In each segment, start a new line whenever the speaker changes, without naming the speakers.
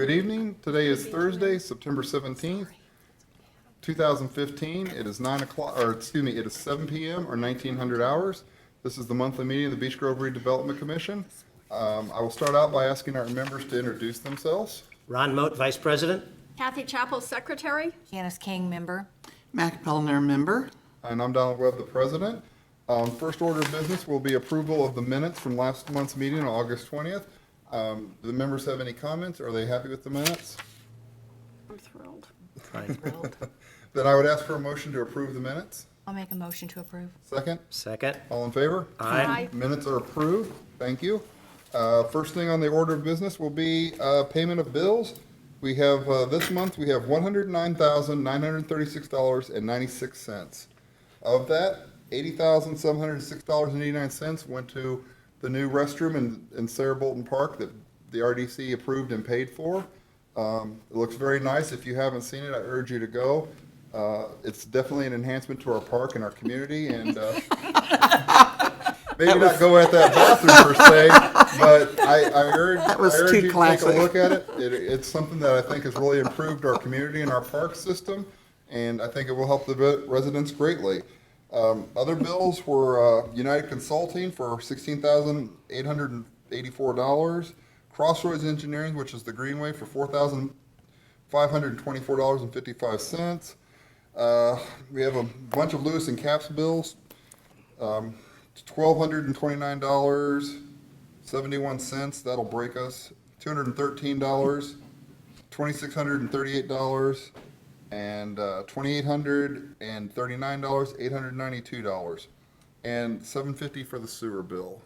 Good evening. Today is Thursday, September 17th, 2015. It is 9 o'clock, or excuse me, it is 7 p.m. or 1900 hours. This is the monthly meeting of the Beech Grove Redevelopment Commission. I will start out by asking our members to introduce themselves.
Ron Moat, Vice President.
Kathy Chappell, Secretary.
Janice King, member.
Mac Pellner, member.
And I'm Donald Webb, the President. First order of business will be approval of the minutes from last month's meeting on August 20th. Do the members have any comments? Are they happy with the minutes?
I'm thrilled.
Thrilled.
Then I would ask for a motion to approve the minutes.
I'll make a motion to approve.
Second?
Second.
All in favor?
Aye.
Minutes are approved. Thank you. First thing on the order of business will be payment of bills. We have, this month, we have $109,936.96. Of that, $80,706.89 went to the new restroom in Sarah Bolton Park that the RDC approved and paid for. It looks very nice. If you haven't seen it, I urge you to go. It's definitely an enhancement to our park and our community, and maybe not go at that bathroom per se, but I urge you to take a look at it. It's something that I think has really improved our community and our park system, and I think it will help the residents greatly. Other bills were United Consulting for $16,884, Crossroads Engineering, which is the Greenway, for $4,524.55. We have a bunch of Lewis and Capps bills, $1,229.71. That'll break us. $213, $2,638, and $2,839, $892, and $750 for the sewer bill.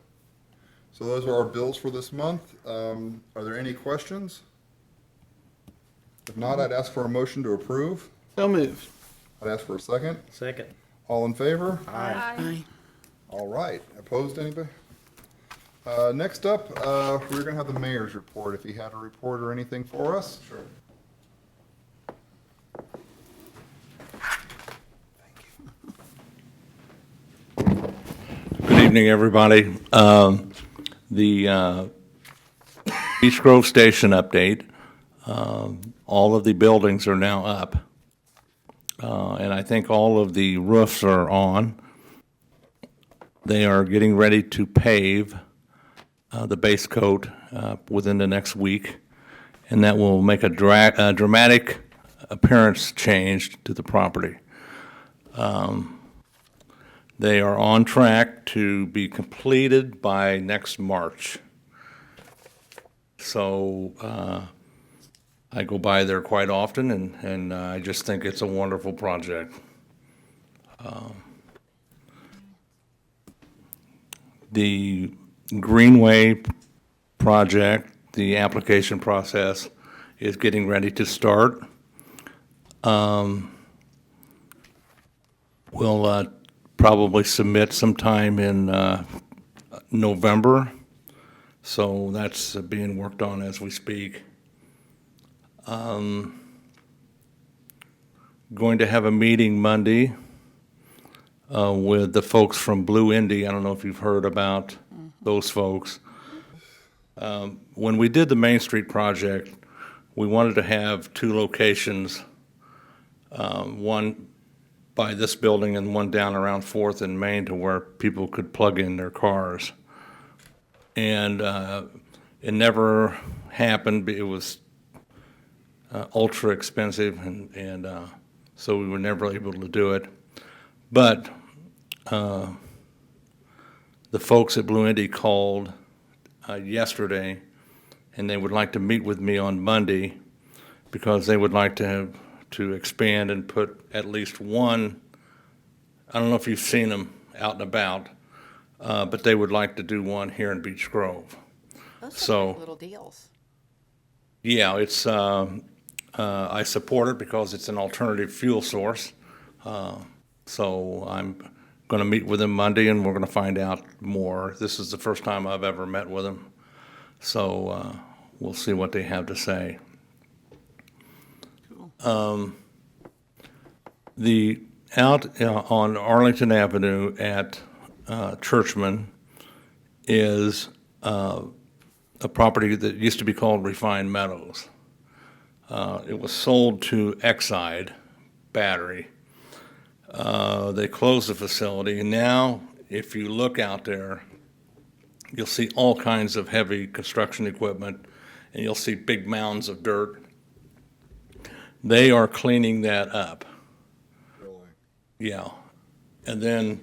So those are our bills for this month. Are there any questions? If not, I'd ask for a motion to approve.
So moved.
I'd ask for a second.
Second.
All in favor?
Aye.
All right. Opposed, anybody? Next up, we're going to have the mayor's report, if he had a report or anything for us. Sure.
Good evening, everybody. The Beech Grove Station update. All of the buildings are now up. And I think all of the roofs are on. They are getting ready to pave the base coat within the next week. And that will make a dramatic appearance change to the property. They are on track to be completed by next March. So I go by there quite often, and I just think it's a wonderful project. The Greenway project, the application process is getting ready to start. We'll probably submit sometime in November, so that's being worked on as we speak. Going to have a meeting Monday with the folks from Blue Indy. I don't know if you've heard about those folks. When we did the Main Street project, we wanted to have two locations, one by this building and one down around 4th and Main, to where people could plug in their cars. And it never happened. It was ultra expensive, and so we were never able to do it. But the folks at Blue Indy called yesterday, and they would like to meet with me on Monday because they would like to expand and put at least one. I don't know if you've seen them out and about, but they would like to do one here in Beech Grove.
Those are like little deals.
Yeah, it's. I support it because it's an alternative fuel source. So I'm going to meet with them Monday, and we're going to find out more. This is the first time I've ever met with them, so we'll see what they have to say. The out on Arlington Avenue at Churchman is a property that used to be called Refined Meadows. It was sold to Exide Battery. They closed the facility. Now, if you look out there, you'll see all kinds of heavy construction equipment, and you'll see big mounds of dirt. They are cleaning that up.
Really?
Yeah. And then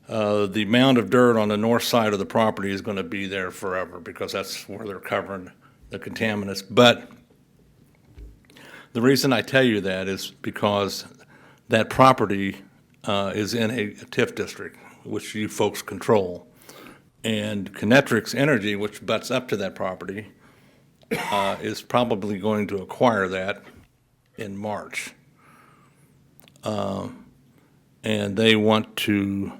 the mound of dirt on the north side of the property is going to be there forever because that's where they're covering the contaminants. But the reason I tell you that is because that property is in a TIF district, which you folks control. And Kinetrix Energy, which butts up to that property, is probably going to acquire that in March. And they want to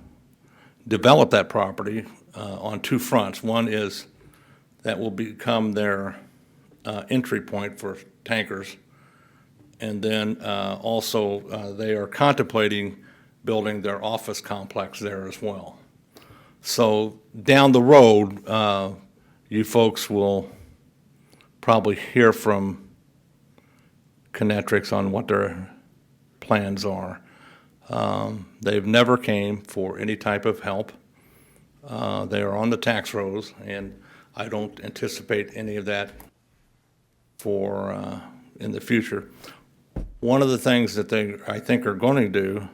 develop that property on two fronts. One is that will become their entry point for tankers. And then also they are contemplating building their office complex there as well. So down the road, you folks will probably hear from Kinetrix on what their plans are. They've never came for any type of help. They are on the tax rolls, and I don't anticipate any of that for in the future. One of the things that they, I think, are going to do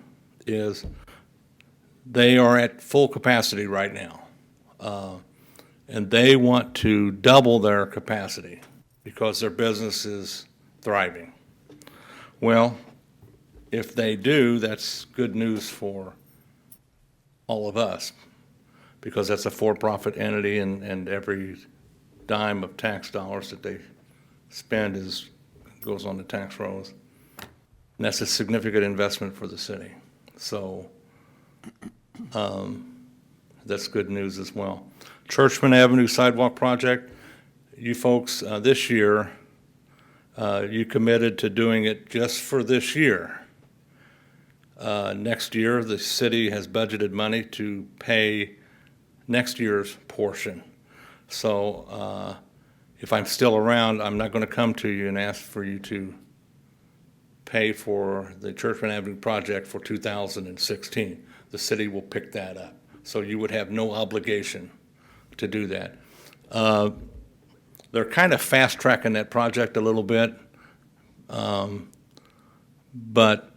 is they are at full capacity right now, and they want to double their capacity because their business is thriving. Well, if they do, that's good news for all of us because that's a for-profit entity, and every dime of tax dollars that they spend goes on the tax rolls. And that's a significant investment for the city. So that's good news as well. Churchman Avenue Sidewalk Project, you folks, this year, you committed to doing it just for this year. Next year, the city has budgeted money to pay next year's portion. So if I'm still around, I'm not going to come to you and ask for you to pay for the Churchman Avenue project for 2016. The city will pick that up. So you would have no obligation to do that. They're kind of fast-tracking that project a little bit, but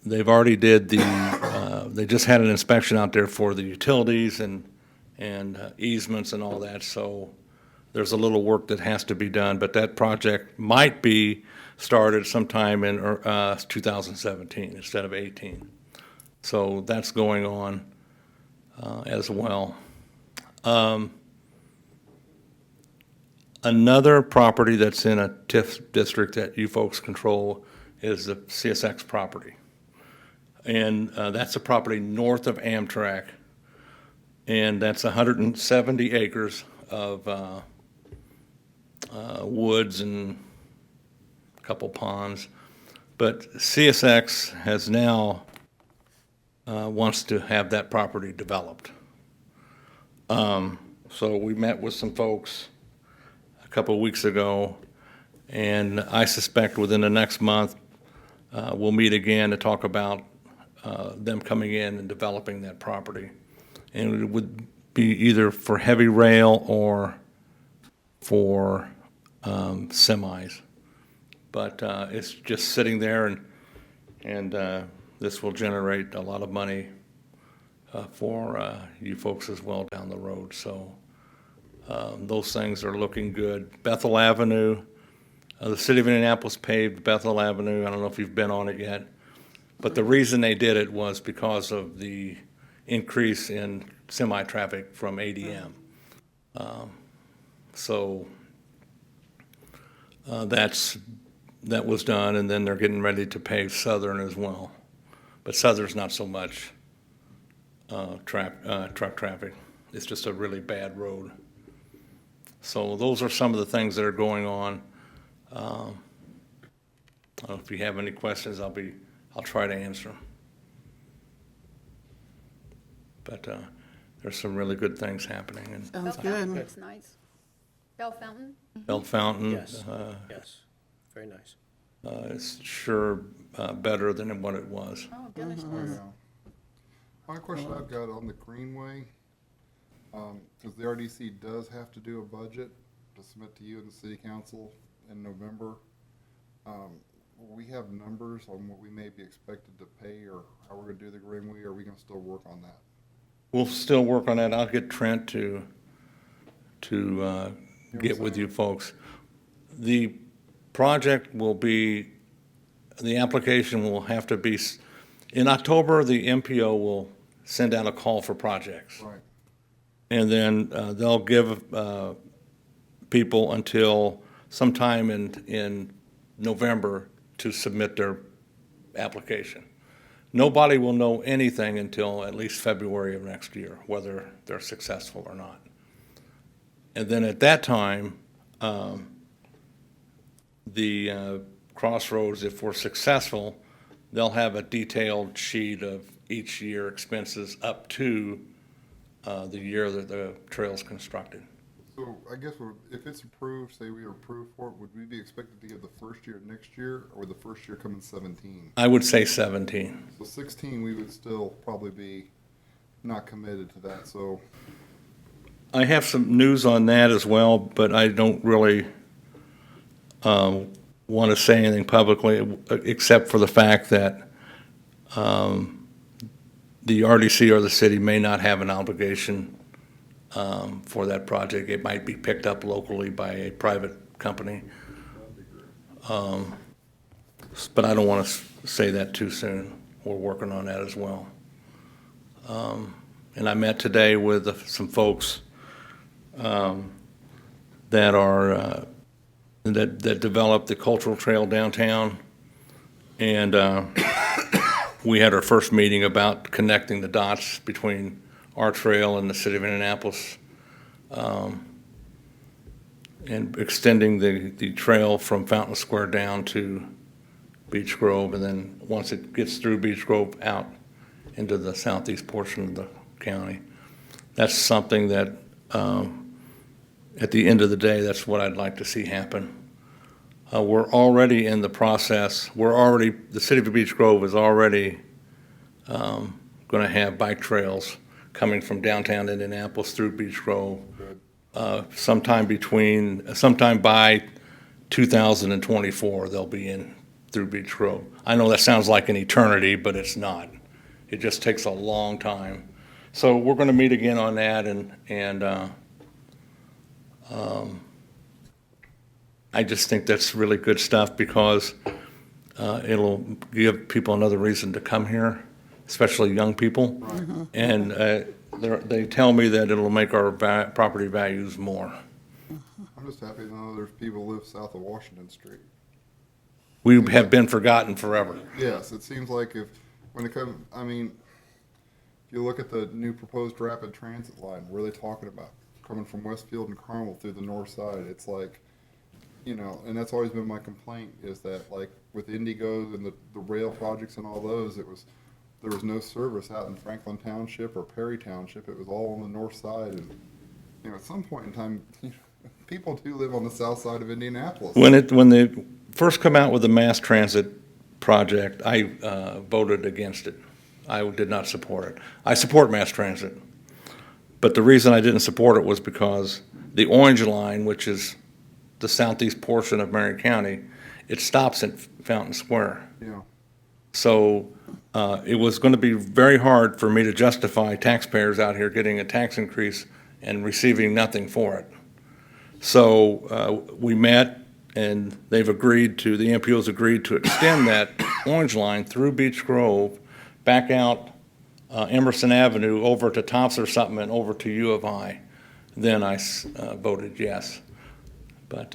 they've already did they just had an inspection out there for the utilities and easements and all that, so there's a little work that has to be done, but that project might be started sometime in 2017 instead of 18. So that's going on as well. Another property that's in a TIF district that you folks control is the CSX property. And that's a property north of Amtrak. And that's 170 acres of woods and a couple ponds. But CSX has now wants to have that property developed. So we met with some folks a couple of weeks ago, and I suspect within the next month we'll meet again to talk about them coming in and developing that property. And it would be either for heavy rail or for semis. But it's just sitting there, and this will generate a lot of money for you folks as well down the road. So those things are looking good. Bethel Avenue, the city of Indianapolis paved Bethel Avenue. I don't know if you've been on it yet, but the reason they did it was because of the increase in semi-traffic from ADM. So that was done, and then they're getting ready to pave Southern as well. But Southern's not so much truck traffic. It's just a really bad road. So those are some of the things that are going on. If you have any questions, I'll try to answer them. But there's some really good things happening. And
Sounds
Bell Fountain
good.
looks nice. Bell Fountain?
Bell Fountain.
Yes, yes. Very nice.
It's sure better than what it was.
Oh, goodness.
Oh, yeah. My question I've got on the Greenway, because the RDC does have to do a budget to submit to you and the city council in November. Will we have numbers on what we may be expected to pay or how we're gonna do the Greenway, or are we gonna still work on that?
We'll still work on that. I'll get Trent to get with you folks. The project will be, the application will have to be, in October, the MPO will send out a call for projects.
Right.
And then they'll give people until sometime in November to submit their application. Nobody will know anything until at least February of next year, whether they're successful or not. And then at that time, the Crossroads, if we're successful, they'll have a detailed sheet of each year expenses up to the year that the trail's constructed.
So I guess if it's approved, say we are approved for it, would we be expected to get the first year next year, or would the first year come in 17?
I would say 17.
So 16, we would still probably be not committed to that, so.
I have some news on that as well, but I don't really want to say anything publicly, except for the fact that the RDC or the city may not have an obligation for that project. It might be picked up locally by a private company. But I don't want to say that too soon. We're working on that as well. And I met today with some folks that are that developed the cultural trail downtown, and we had our first meeting about connecting the dots between our trail and the city of Indianapolis, and extending the trail from Fountain Square down to Beech Grove, and then once it gets through Beech Grove out into the southeast portion of the county. That's something that at the end of the day, that's what I'd like to see happen. We're already in the process. The city of Beech Grove is already going to have bike trails coming from downtown Indianapolis through Beech Grove. Sometime by 2024, they'll be in through Beech Grove. I know that sounds like an eternity, but it's not. It just takes a long time. So we're going to meet again on that, and I just think that's really good stuff because it'll give people another reason to come here, especially young people.
Right.
And they tell me that it'll make our property values more.
I'm just happy to know there's people who live south of Washington Street.
We have been forgotten forever.
Yes, it seems like when it comes, I mean, if you look at the new proposed rapid transit line, what are they talking about? Coming from Westfield and Carmel through the north side, it's like, and that's always been my complaint, is that like with Indigo and the rail projects and all those, there was no service out in Franklin Township or Perry Township. It was all on the north side, and at some point in time, people do live on the south side of Indianapolis.
When they first come out with the mass transit project, I voted against it. I did not support it. I support mass transit, but the reason I didn't support it was because the Orange Line, which is the southeast portion of Marion County, it stops at Fountain Square.
Yeah.
So it was going to be very hard for me to justify taxpayers out here getting a tax increase and receiving nothing for it. So we met, and the MPO's agreed to extend that Orange Line through Beech Grove, back out Emerson Avenue over to Thompson or something, and over to U of I. Then I voted yes. But,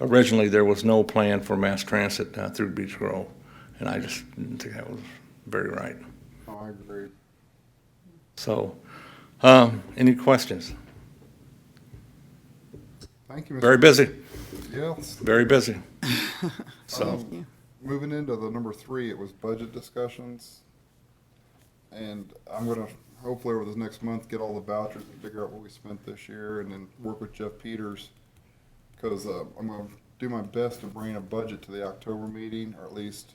originally there was no plan for mass transit through Beech Grove, and I just didn't think that was very right.
Oh, I agree.
So, any questions?
Thank you, Mr.
Very busy,
Yes.
very busy. So,
Moving into the number 3, it was budget discussions. And I'm going to hopefully over this next month get all the vouchers and figure out what we spent this year, and then work with Jeff Peters, because I'm going to do my best to bring a budget to the October meeting, or at least,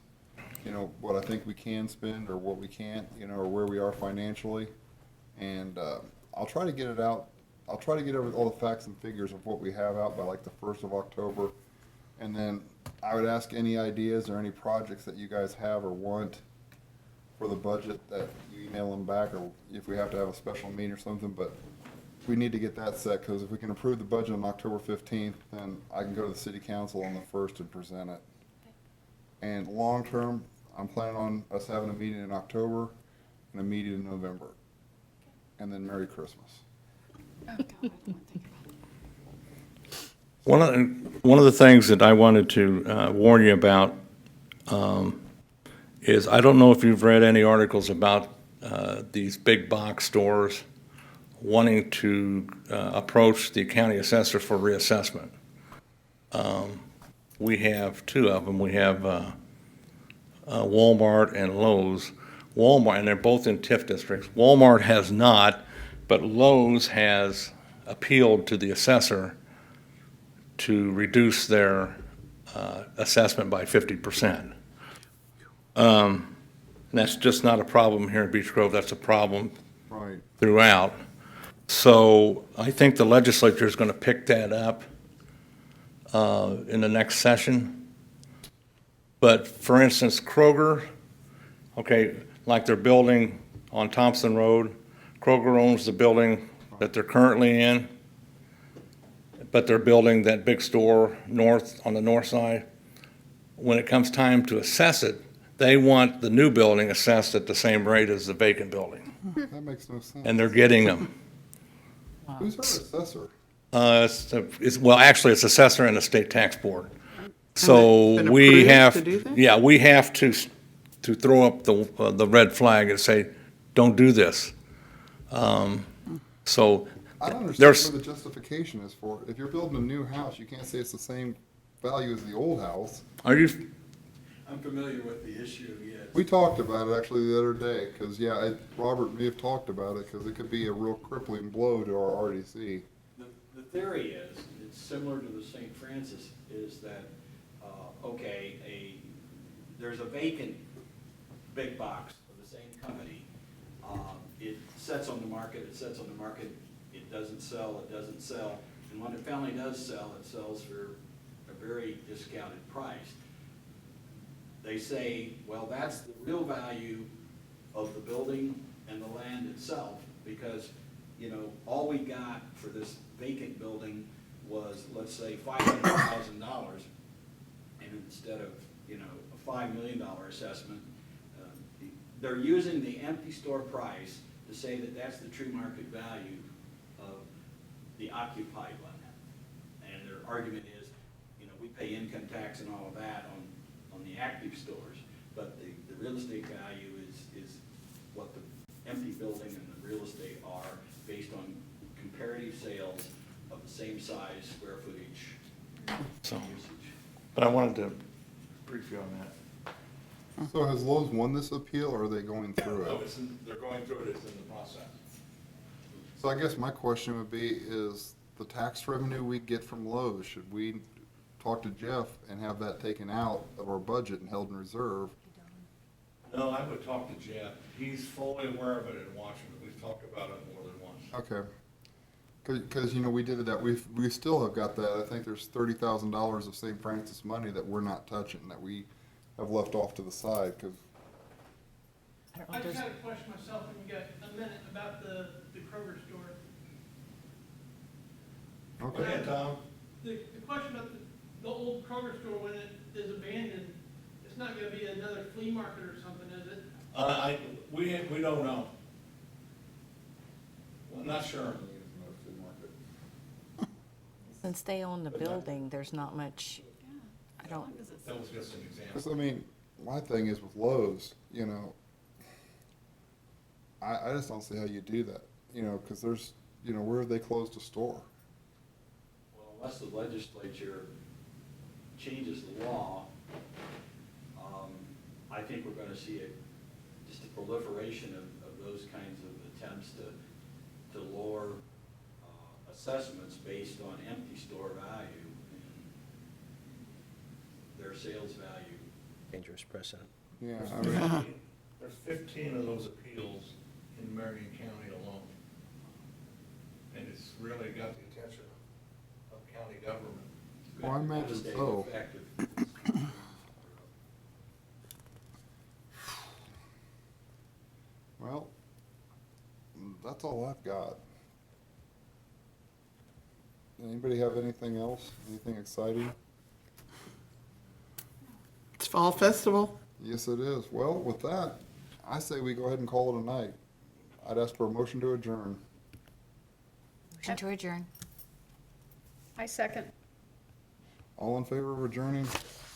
you know, what I think we can spend or what we can't, you know, or where we are financially. And I'll try to get it out. I'll try to get over all the facts and figures of what we have out by like the 1st of October. And then I would ask any ideas or any projects that you guys have or want for the budget, that you email them back, or if we have to have a special meeting or something. But we need to get that set, because if we can approve the budget on October 15th, then I can go to the city council on the 1st and present it. And long-term, I'm planning on us having a meeting in October and a meeting in November. And then Merry Christmas.
One of the things that I wanted to warn you about is, I don't know if you've read any articles about these big box stores wanting to approach the county assessor for reassessment. We have two of them. We have Walmart and Lowe's. Walmart, and they're both in TIF districts. Walmart has not, but Lowe's has appealed to the assessor to reduce their assessment by 50%. And that's just not a problem here in Beech Grove. That's a problem
Right.
throughout. So I think the legislature is going to pick that up in the next session. But for instance, Kroger, okay, like they're building on Thompson Road, Kroger owns the building that they're currently in, but they're building that big store on the north side. When it comes time to assess it, they want the new building assessed at the same rate as the vacant building,
That makes no sense.
and they're getting them.
Who's our assessor?
Well, actually, it's assessor and the state tax board. So
been
we
approved
have,
to do that?
yeah, we have to throw up the red flag and say, don't do this. So
I don't understand
there's,
what the justification is for it. If you're building a new house, you can't say it's the same value as the old house.
are you,
I'm familiar with the issue, yes.
We talked about it actually the other day, because, yeah, Robert may have talked about it, because it could be a real crippling blow to our RDC.
The theory is, it's similar to the St. Francis, is that, there's a vacant big box of the same company. It sets on the market, it doesn't sell, and when it finally does sell, it sells for a very discounted price. They say, well, that's the real value of the building and the land itself, because, you know, all we got for this vacant building was, let's say, $500,000, and instead of, you know, a $5 million assessment, they're using the empty store price to say that that's the true market value of the occupied land. And their argument is, you know, we pay income tax and all of that on the active stores, but the real estate value is what the empty building and the real estate are based on comparative sales of the same size, square footage,
so,
usage.
but I wanted to brief you on that.
So has Lowe's won this appeal, or are they going through
No,
it?
they're going through it, it's in the process.
So I guess my question would be, is the tax revenue we get from Lowe's, should we talk to Jeff and have that taken out of our budget and held in reserve?
No, I would talk to Jeff. He's fully aware of it in Washington. We've talked about it more than once.
Okay. Because, you know, we did that, we still have got that, I think there's $30,000 of St. Francis money that we're not touching, that we have left off to the side, because,
I don't know
I
if
just
there's,
had a question myself, when you got a minute, about the Kroger store.
okay.
ahead, Tom.
The question about the old Kroger store, when it is abandoned, it's not gonna be another flea market or something, is it?
We don't know. I'm not sure.
since they own the building, there's not much, I don't,
That was just an example.
Because, I mean, my thing is with Lowe's, you know, I just don't see how you do that, you know, because there's, you know, where have they closed a store?
Well, unless the legislature changes the law, I think we're gonna see just a proliferation of those kinds of attempts to lower assessments based on empty store value. their sales value.
Dangerous precedent.
Yeah, I mean,
There's 15 of those appeals in Marion County alone. And it's really got the attention of county government.
well, I imagine
Stay
so.
effective.
Well, that's all I've got. Anybody have anything else? Anything exciting?
It's Fall Festival.
Yes, it is. Well, with that, I say we go ahead and call it a night. I'd ask for a motion to adjourn.
Motion to adjourn.
I second.
All in favor of adjourning?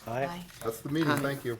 Aye.
Bye.
That's the meeting.
Aye.
Thank you.